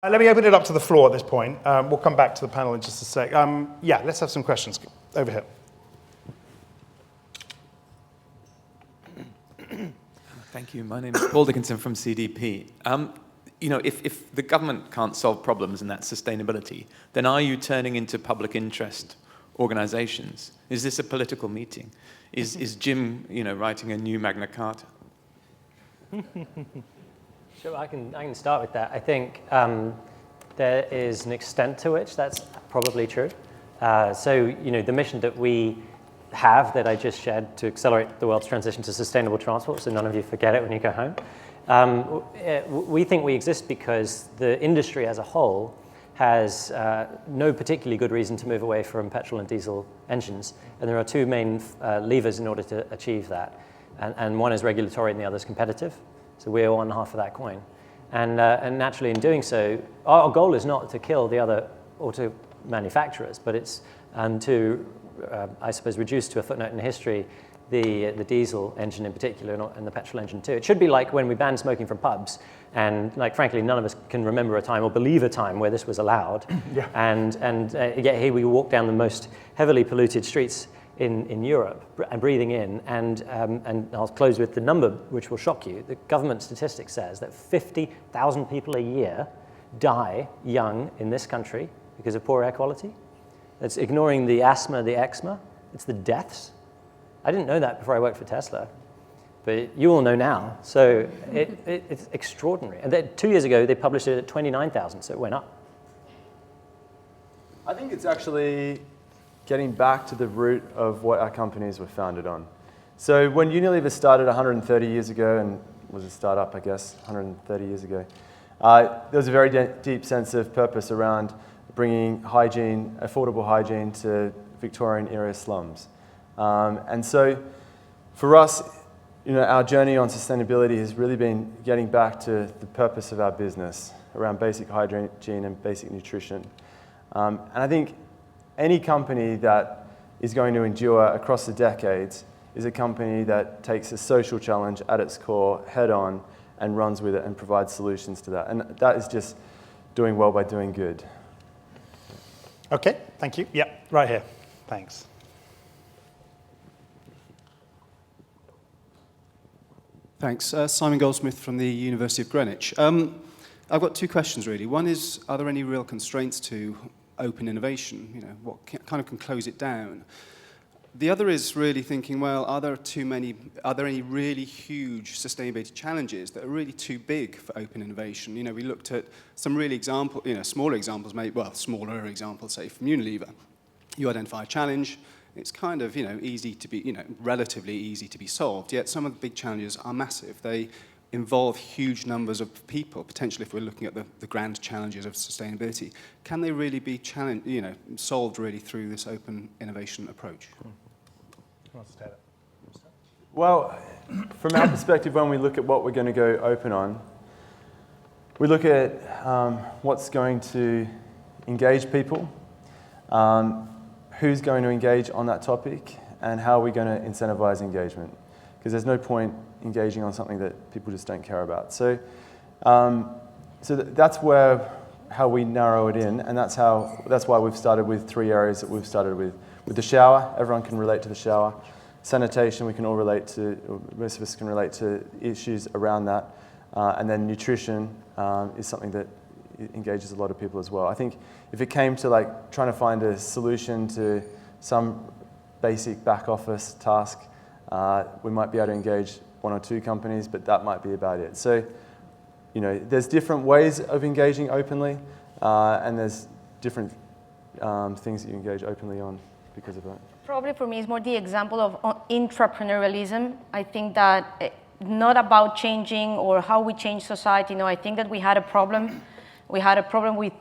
Let me open it up to the floor at this point. We'll come back to the panel in just a sec. Yeah, let's have some questions. Over here. Thank you. My name is Paul Dickinson from CDP. If the government can't solve problems, and that's sustainability, then are you turning into public interest organizations? Is this a political meeting? Is Jim, writing a new Magna Carta? Sure, I can start with that. I think there is an extent to which that's probably true. The mission that we have that I just shared to accelerate the world's transition to sustainable transport, so none of you forget it when you go home. We think we exist because the industry as a whole has no particularly good reason to move away from petrol and diesel engines. And there are two main levers in order to achieve that. And one is regulatory and the other is competitive. So we're one half of that coin. And naturally in doing so, our goal is not to kill the other auto manufacturers, but it's to, I suppose, reduce to a footnote in history the diesel engine in particular and the petrol engine too. It should be like when we banned smoking from pubs, and frankly, none of us can remember a time or believe a time where this was allowed. Yeah. And yet here we walk down the most heavily polluted streets in Europe and breathing in, and I'll close with the number which will shock you. The government statistic says that 50,000 people a year die young in this country because of poor air quality. That's ignoring the asthma, the eczema, it's the deaths. I didn't know that before I worked for Tesla, but you all know now. So it's extraordinary. And 2 years ago, they published it at 29,000, so it went up. I think it's actually getting back to the root of what our companies were founded on. So when Unilever started 130 years ago, and was a startup, I guess, 130 years ago, there was a very deep sense of purpose around bringing hygiene, affordable hygiene, to Victorian area slums. And so for us, our journey on sustainability has really been getting back to the purpose of our business around basic hygiene and basic nutrition. And I think any company that is going to endure across the decades is a company that takes a social challenge at its core head on and runs with it and provides solutions to that. And that is just doing well by doing good. Okay, thank you. Yep, right here. Thanks. Thanks. Simon Goldsmith from the University of Greenwich. I've got two questions, really. One is, are there any real constraints to open innovation? What kind of can close it down? The other is really thinking, well, are there any really huge sustainability challenges that are really too big for open innovation? We looked at some really smaller examples, say from Unilever. You identify a challenge. It's kind of, easy to be, relatively easy to be solved. Yet some of the big challenges are massive. They involve huge numbers of people. Potentially, if we're looking at the grand challenges of sustainability, can they really be solved really through this open innovation approach? Well, from our perspective, when we look at what we're going to go open on, we look at what's going to engage people. Who's going to engage on that topic, and how are we going to incentivize engagement? Because there's no point engaging on something that people just don't care about. So, that's how we narrow it in, and that's why we've started with 3 areas that we've started with. With the shower, everyone can relate to the shower. Sanitation, we can all relate to, or most of us can relate to issues around that. And then nutrition is something that engages a lot of people as well. I think if it came to trying to find a solution to some basic back office task, we might be able to engage 1 or 2 companies, but that might be about it. So, there's different ways of engaging openly, and there's different things that you engage openly on because of that. Probably for me, it's more the example of intrapreneurialism. I think that not about changing or how we change society. No, I think that we had a problem. We had a problem we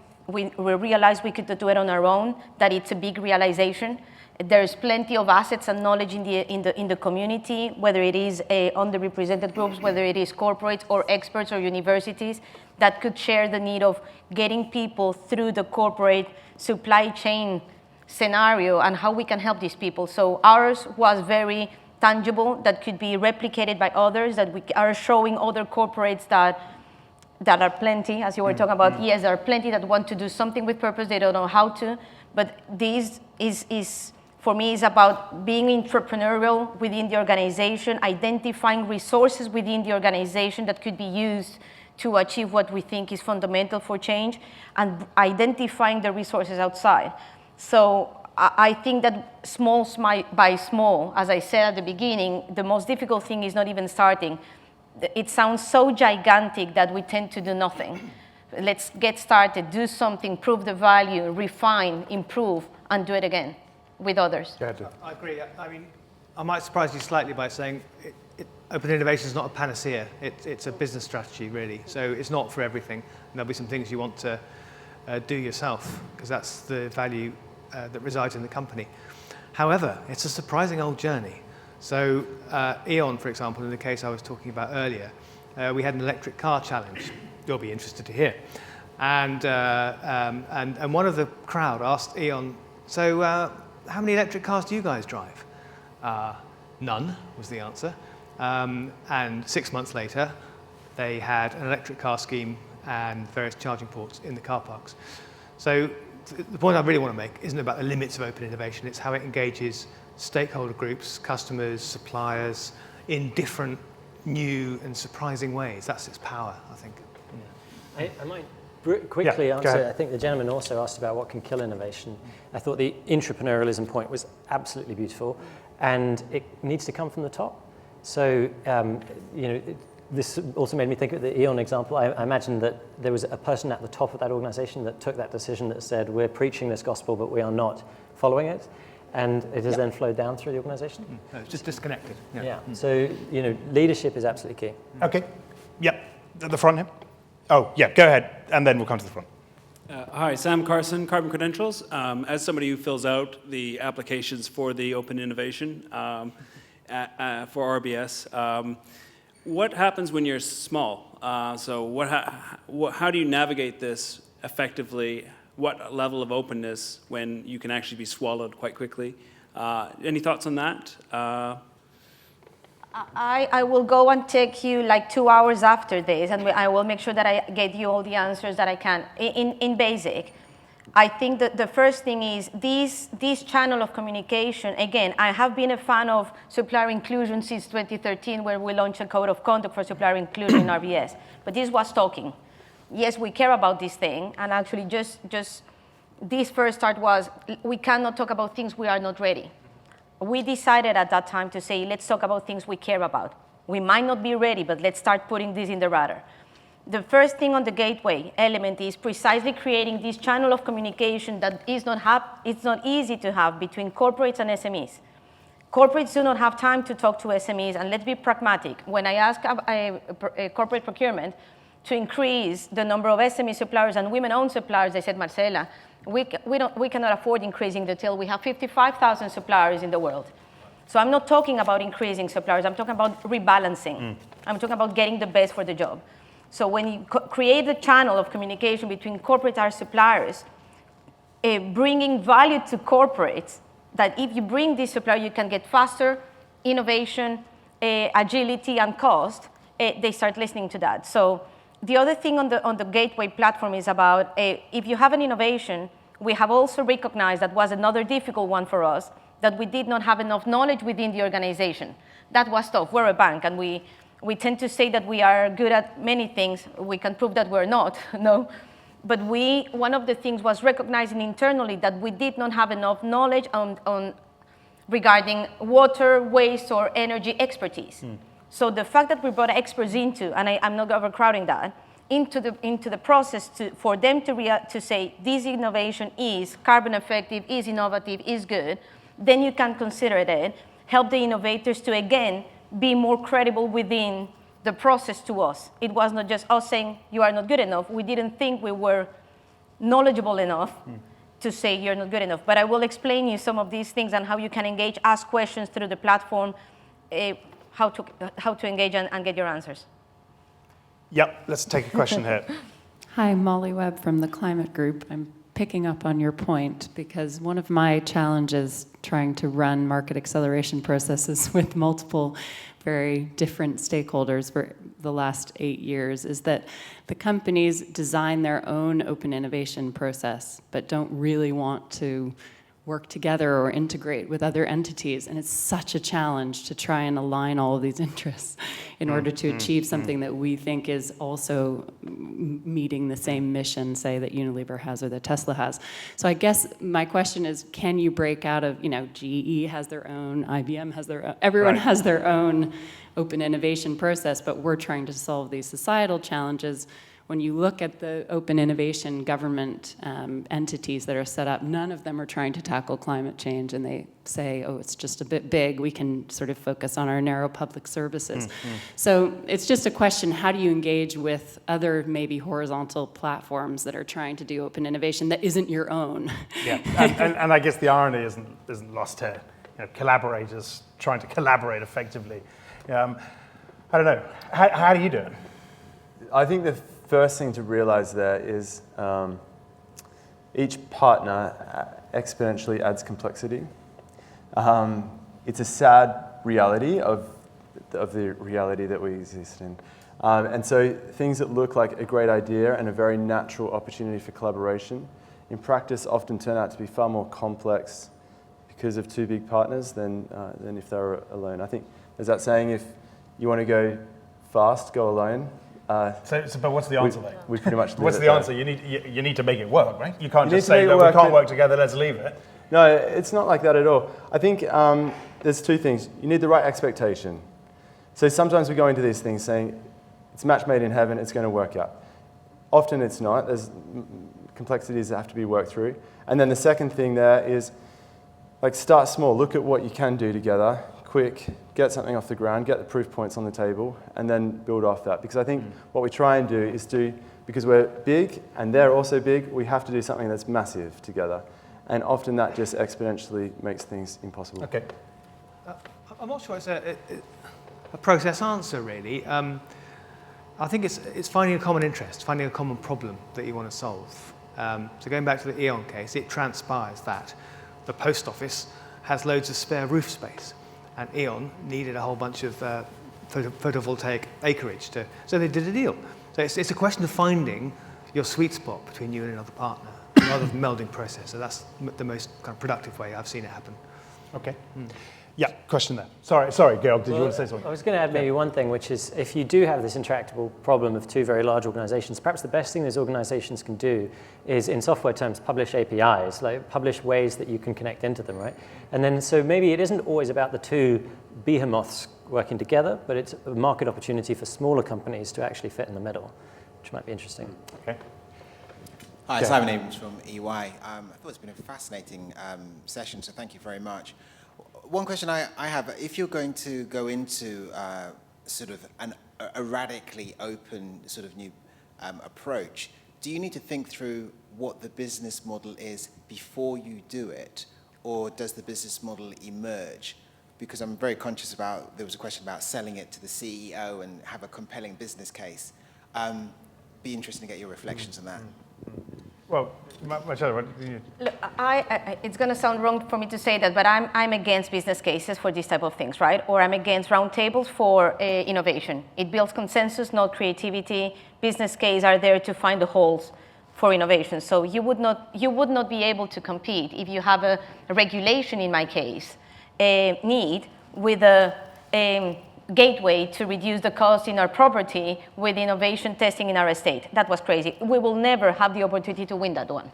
realized we could do it on our own, that it's a big realization. There's plenty of assets and knowledge in the community, whether it is underrepresented groups, whether it is corporates or experts or universities, that could share the need of getting people through the corporate supply chain scenario and how we can help these people. So ours was very tangible, that could be replicated by others, that we are showing other corporates that There are plenty, as you were talking about. Yes, there are plenty that want to do something with purpose. They don't know how to. But this is for me, is about being entrepreneurial within the organization, identifying resources within the organization that could be used to achieve what we think is fundamental for change, and identifying the resources outside. So I think that small by small, as I said at the beginning, the most difficult thing is not even starting. It sounds so gigantic that we tend to do nothing. Let's get started, do something, prove the value, refine, improve, and do it again with others. I agree. I mean, I might surprise you slightly by saying open innovation is not a panacea. It's a business strategy, really. So it's not for everything. And there'll be some things you want to do yourself, because that's the value that resides in the company. However, it's a surprising old journey. So E.ON, for example, in the case I was talking about earlier, we had an electric car challenge. You'll be interested to hear. And one of the crowd asked E.ON, so how many electric cars do you guys drive? None was the answer. And 6 months later, they had an electric car scheme and various charging ports in the car parks. So the point I really want to make isn't about the limits of open innovation, it's how it engages stakeholder groups, customers, suppliers, in different, new and surprising ways. That's its power, I think. I might quickly go answer. ahead. I think the gentleman also asked about what can kill innovation. I thought the entrepreneurialism point was absolutely beautiful, and it needs to come from the top. So, this also made me think of the E.ON example. I imagine that there was a person at the top of that organization that took that decision that said, we're preaching this gospel, but we are not following it. And it has then flowed down through the organization. No, it's just disconnected. Yeah. So, leadership is absolutely key. Okay. Yep. At the front here. Oh, yeah, go ahead, and then we'll come to the front. Hi, Sam Carson, Carbon Credentials. As somebody who fills out the applications for the Open Innovation for RBS, what happens when you're small? How do you navigate this effectively? What level of openness when you can actually be swallowed quite quickly? Any thoughts on that? I will go and take you like 2 hours after this, and I will make sure that I get you all the answers that I can. In basic, I think that the first thing is this channel of communication. Again, I have been a fan of supplier inclusion since 2013, where we launched a code of conduct for supplier inclusion in RBS. But this was talking. Yes, we care about this thing, and actually just this first start was, we cannot talk about things we are not ready. We decided at that time to say, let's talk about things we care about. We might not be ready, but let's start putting this in the radar. The first thing on the gateway element is precisely creating this channel of communication that it's not easy to have between corporates and SMEs. Corporates do not have time to talk to SMEs, and let's be pragmatic. When I ask a corporate procurement to increase the number of SME suppliers and women-owned suppliers, they said, Marcela, we cannot afford increasing the till we have 55,000 suppliers in the world. So I'm not talking about increasing suppliers, I'm talking about rebalancing. I'm talking about getting the best for the job. So when you create a channel of communication between corporate and suppliers, bringing value to corporates, that if you bring this supplier, you can get faster innovation, agility, and cost, they start listening to that. So the other thing on the gateway platform is about, if you have an innovation, we have also recognized that was another difficult one for us, that we did not have enough knowledge within the organization. That was tough. We're a bank, and we tend to say that we are good at many things. We can prove that we're not, no. But one of the things was recognizing internally that we did not have enough knowledge regarding water, waste, or energy expertise. So the fact that we brought experts into, and I'm not overcrowding that, into the process for them to say this innovation is carbon effective, is innovative, is good, then you can consider it, help the innovators to, again, be more credible within the process to us. It was not just us saying, you are not good enough. We didn't think we were knowledgeable enough to say you're not good enough. But I will explain you some of these things and how you can engage, ask questions through the platform, how to engage and get your answers. Yep, let's take a question here. Hi, Molly Webb from the Climate Group. I'm picking up on your point, because one of my challenges trying to run market acceleration processes with multiple very different stakeholders for the last 8 years is that the companies design their own open innovation process, but don't really want to work together or integrate with other entities. And it's such a challenge to try and align all of these interests in order to achieve something that we think is also meeting the same mission, say, that Unilever has or that Tesla has. So I guess my question is, can you break out of, GE has their own, IBM has their own, everyone has their own open innovation process, but we're trying to solve these societal challenges. When you look at the open innovation government entities that are set up, none of them are trying to tackle climate change, and they say, oh, it's just a bit big, we can sort of focus on our narrow public services. So it's just a question, how do you engage with other maybe horizontal platforms that are trying to do open innovation that isn't your own? Yeah, and I guess the irony isn't lost here. Collaborators trying to collaborate effectively. I don't know, how do you do it? I think the first thing to realize there is each partner exponentially adds complexity. It's a sad reality of the reality that we exist in. And so things that look like a great idea and a very natural opportunity for collaboration, in practice often turn out to be far more complex because of two big partners than if they were alone. I think there's that saying, if you want to go fast, go alone. But what's the answer then? We pretty much live What's it the there. answer? You need to make it work, right? You can't You just need to say make it that we work, can't but- work together, let's leave it. No, it's not like that at all. I think there's two things. You need the right expectation. So sometimes we go into these things saying, it's a match made in heaven, it's going to work out. Often it's not. There's complexities that have to be worked through. And then the second thing there is, start small. Look at what you can do together, quick, get something off the ground, get the proof points on the table, and then build off that. Because I think what we try and do is because we're big and they're also big, we have to do something that's massive together. And often that just exponentially makes things impossible. Okay. I'm not sure it's a process answer, really. I think it's finding a common interest, finding a common problem that you want to solve. So going back to the E.ON case, it transpires that the post office has loads of spare roof space, and E.ON needed a whole bunch of photovoltaic acreage, so they did a deal. So it's a question of finding your sweet spot between you and another partner, rather than melding process. So that's the most kind of productive way I've seen it happen. Okay. Yeah, question there. Sorry, Georg, did you want to say something? I was going to add maybe one thing, which is if you do have this intractable problem of two very large organizations, perhaps the best thing those organizations can do is, in software terms, publish APIs, publish ways that you can connect into them, right? And then, so maybe it isn't always about the two behemoths working together, but it's a market opportunity for smaller companies to actually fit in the middle, which might be interesting. Okay. Hi, Simon Abrams from EY. I thought it's been a fascinating session, so thank you very much. One question I have, if you're going to go into sort of a radically open sort of new approach, do you need to think through what the business model is before you do it, or does the business model emerge? Because I'm very conscious about, there was a question about selling it to the CEO and have a compelling business case. Be interested to get your reflections on that. Well, Marcella, what do you... Look, it's going to sound wrong for me to say that, but I'm against business cases for these type of things, right? Or I'm against roundtables for innovation. It builds consensus, not creativity. Business cases are there to find the holes for innovation. So you would not be able to compete if you have a regulation, in my case, need with a gateway to reduce the cost in our property with innovation testing in our estate. That was crazy. We will never have the opportunity to win that one.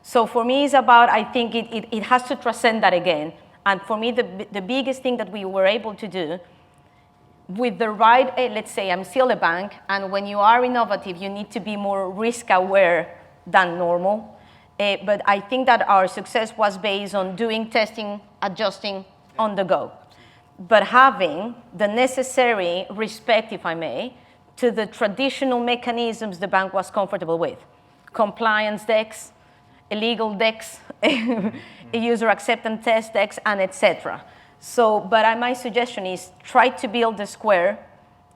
So for me, it's about, I think it has to transcend that again. And for me, the biggest thing that we were able to do with the right, let's say I'm still a bank, and when you are innovative, you need to be more risk aware than normal. But I think that our success was based on doing testing, adjusting on the go, but having the necessary respect, if I may, to the traditional mechanisms the bank was comfortable with. Compliance decks, illegal decks, user acceptance test decks, and etc. So, but my suggestion is try to build the square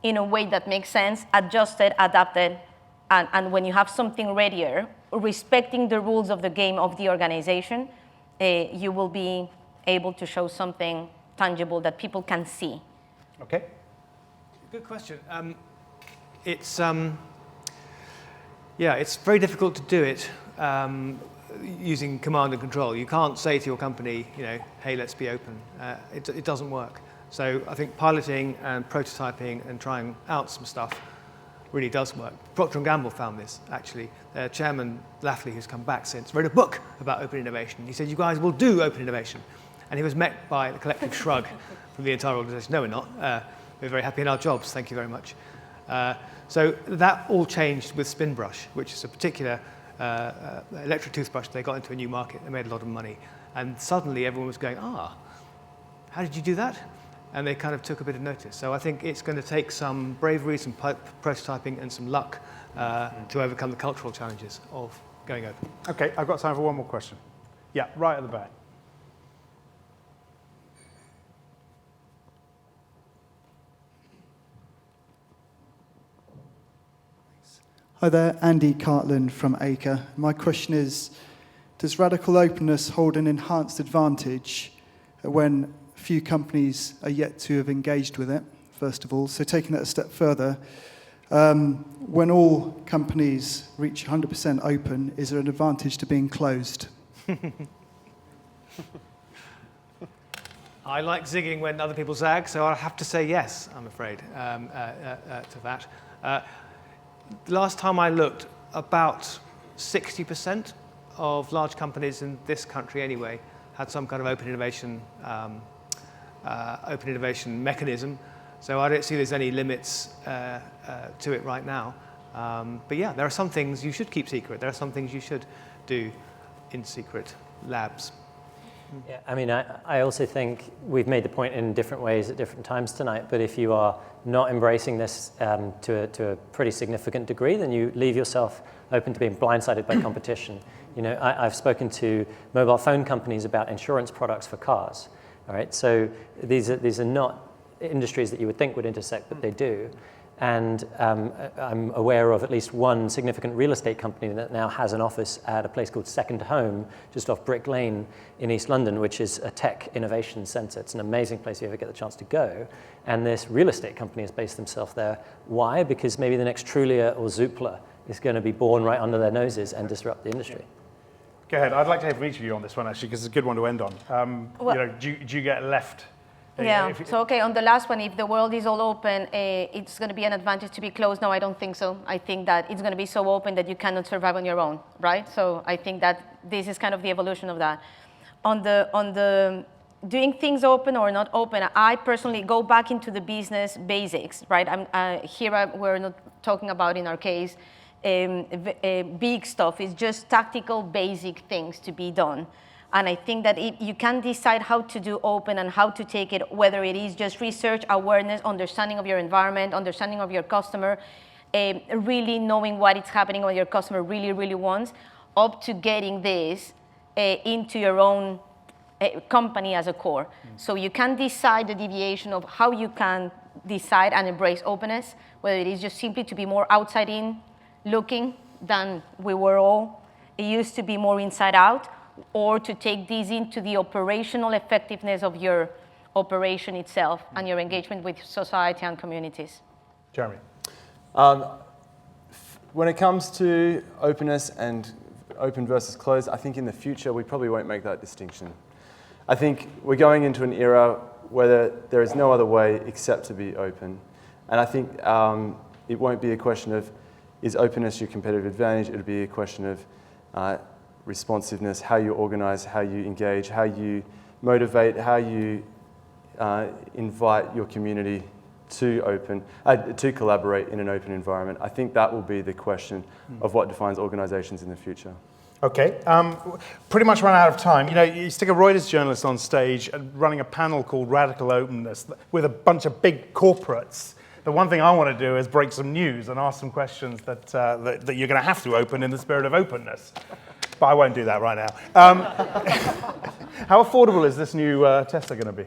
in a way that makes sense, adjust it, adapt it, and when you have something readier, respecting the rules of the game of the organization, you will be able to show something tangible that people can see. Okay. Good question. It's very difficult to do it using command and control. You can't say to your company, hey, let's be open. It doesn't work. So I think piloting and prototyping and trying out some stuff really does work. Procter & Gamble found this, actually. Their chairman, Lafley, who's come back since, wrote a book about open innovation. He said, you guys will do open innovation. And he was met by a collective shrug from the entire organization. No, we're not. We're very happy in our jobs. Thank you very much. So that all changed with Spinbrush, which is a particular electric toothbrush. They got into a new market. They made a lot of money. And suddenly everyone was going, how did you do that? And they kind of took a bit of notice. So I think it's going to take some bravery, some prototyping, and some luck to overcome the cultural challenges of going open. Okay, I've got time for one more question. Yeah, right at the back. Hi there, Andy Cartland from Acre. My question is, does radical openness hold an enhanced advantage when few companies are yet to have engaged with it, first of all? So taking that a step further, when all companies reach 100% open, is there an advantage to being closed? I like zigging when other people zag, so I'll have to say yes, I'm afraid, to that. The last time I looked, about 60% of large companies in this country anyway had some kind of open innovation mechanism. So I don't see there's any limits to it right now. But yeah, there are some things you should keep secret. There are some things you should do in secret labs. Yeah, I mean, I also think we've made the point in different ways at different times tonight, but if you are not embracing this to a pretty significant degree, then you leave yourself open to being blindsided by competition. I've spoken to mobile phone companies about insurance products for cars. All right, so these are not industries that you would think would intersect, but they do. And I'm aware of at least one significant real estate company that now has an office at a place called Second Home, just off Brick Lane in East London, which is a tech innovation center. It's an amazing place if you ever get the chance to go. And this real estate company has based themselves there. Why? Because maybe the next Trulia or Zoopla is going to be born right under their noses and disrupt the industry. Go ahead. I'd like to hear from each of you on this one, actually, because it's a good one to end on. Do you get left? Yeah, so okay, on the last one, if the world is all open, it's going to be an advantage to be closed. No, I don't think so. I think that it's going to be so open that you cannot survive on your own, right? So I think that this is kind of the evolution of that. On the doing things open or not open, I personally go back into the business basics, right? We're not talking about, in our case, big stuff. It's just tactical, basic things to be done. And I think that you can decide how to do open and how to take it, whether it is just research, awareness, understanding of your environment, understanding of your customer, really knowing what is happening, what your customer really, really wants, up to getting this into your own company as a core. So you can decide the deviation of how you can decide and embrace openness, whether it is just simply to be more outside in looking than we were all. It used to be more inside out, or to take these into the operational effectiveness of your operation itself and your engagement with society and communities. Jeremy. When it comes to openness and open versus closed, I think in the future we probably won't make that distinction. I think we're going into an era where there is no other way except to be open. And I think it won't be a question of, is openness your competitive advantage? It'll be a question of responsiveness, how you organize, how you engage, how you motivate, how you invite your community to collaborate in an open environment. I think that will be the question of what defines organizations in the future. Okay, pretty much run out of time. You stick a Reuters journalist on stage running a panel called Radical Openness with a bunch of big corporates. The one thing I want to do is break some news and ask some questions that you're going to have to open in the spirit of openness. But I won't do that right now. How affordable is this new Tesla going to be?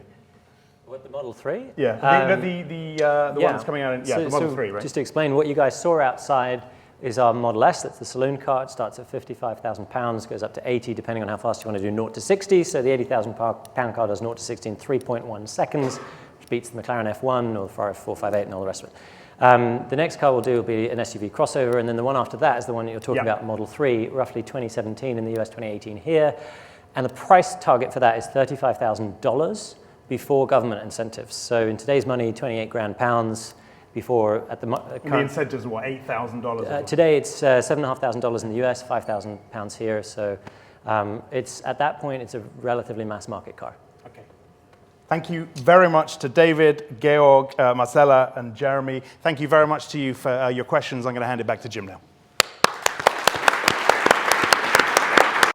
What, the Model 3? Yeah, the one that's coming out in, the Model 3, right? Just to explain, what you guys saw outside is our Model S. That's the saloon car. It starts at £55,000, goes up to 80, depending on how fast you want to do 0 to 60. So the £80,000 car does 0 to 60 in 3.1 seconds, which beats the McLaren F1 or the Ferrari 458 and all the rest of it. The next car we'll do will be an SUV crossover, and then the one after that is the one that you're talking about, Model 3, roughly 2017 in the US, 2018 here. And the price target for that is $35,000 before government incentives. So in today's money, 28 grand pounds before at the current. And the incentives are what, $8,000? Today it's $7,500 in the US, £5,000 here. So it's at that point, it's a relatively mass market car. Okay. Thank you very much to David, Georg, Marcella, and Jeremy. Thank you very much to you for your questions. I'm going to hand it back to Jim now.